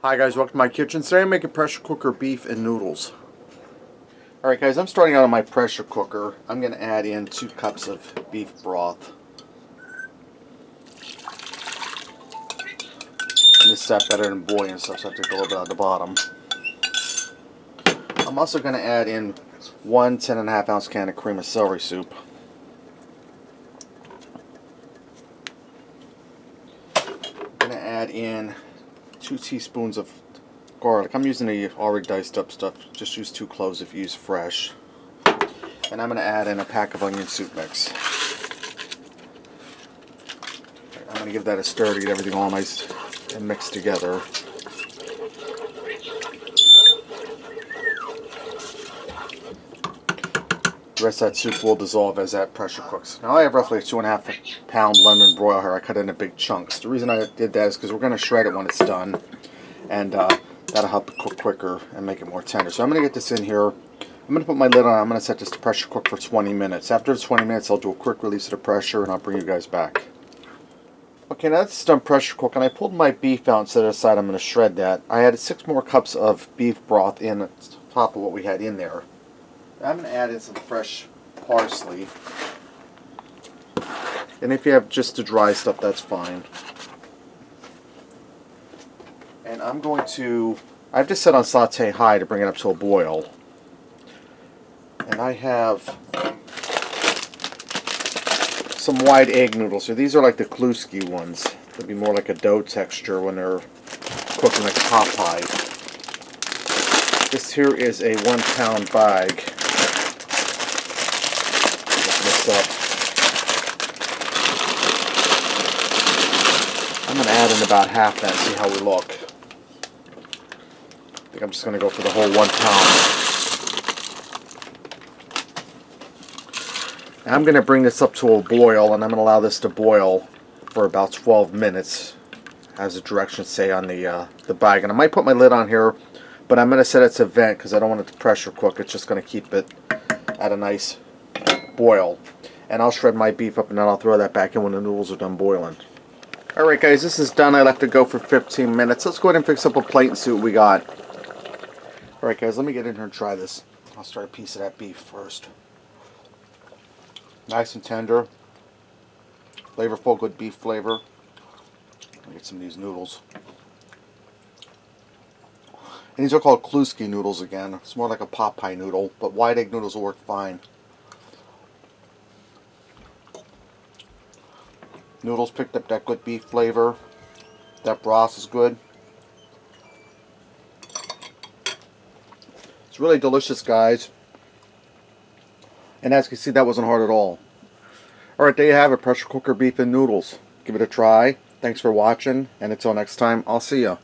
Hi guys, welcome to my kitchen. Today I'm making pressure cooker beef and noodles. Alright guys, I'm starting out on my pressure cooker. I'm going to add in 2 cups of beef broth. And this is that better than boiling stuff, so I take a little bit out of the bottom. I'm also going to add in 1 10.5 ounce can of cream of celery soup. I'm going to add in 2 teaspoons of garlic. I'm using the already diced up stuff. Just use 2 cloves if you use fresh. And I'm going to add in a pack of onion soup mix. I'm going to give that a stir to get everything all nice and mixed together. The rest of that soup will dissolve as that pressure cooks. Now I have roughly a 2.5 pound lemon broil here. I cut it into big chunks. The reason I did that is because we're going to shred it when it's done. And that'll help it cook quicker and make it more tender. So I'm going to get this in here. I'm going to put my lid on. I'm going to set this to pressure cook for 20 minutes. After the 20 minutes, I'll do a quick release of the pressure and I'll bring you guys back. Okay, now that's done pressure cooking. I pulled my beef out and set it aside. I'm going to shred that. I added 6 more cups of beef broth in on top of what we had in there. I'm going to add in some fresh parsley. And if you have just the dry stuff, that's fine. And I've just set on saute high to bring it up to a boil. And I have some wide egg noodles. So these are like the Kluski ones. They'll be more like a dough texture when they're cooking like a pot pie. This here is a 1 pound bag. Open this up. I'm going to add in about half that and see how we look. I think I'm just going to go for the whole 1 pound. Now I'm going to bring this up to a boil, and I'm going to allow this to boil for about 12 minutes, as the directions say on the bag. And I might put my lid on here, but I'm going to set it to vent because I don't want it to pressure cook. It's just going to keep it at a nice boil. And I'll shred my beef up, and then I'll throw that back in when the noodles are done boiling. Alright guys, this is done. I left it go for 15 minutes. Let's go ahead and fix up a plate and see what we got. Alright guys, let me get in here and try this. I'll start a piece of that beef first. Nice and tender. Flavorful, good beef flavor. I'll get some of these noodles. And these are called Kluski noodles again. It's more like a pot pie noodle, but wide egg noodles will work fine. Noodles picked up that good beef flavor. That broth is good. It's really delicious, guys. And as you can see, that wasn't hard at all. Alright, there you have it. Pressure cooker beef and noodles. Give it a try. Thanks for watching. And until next time, I'll see ya.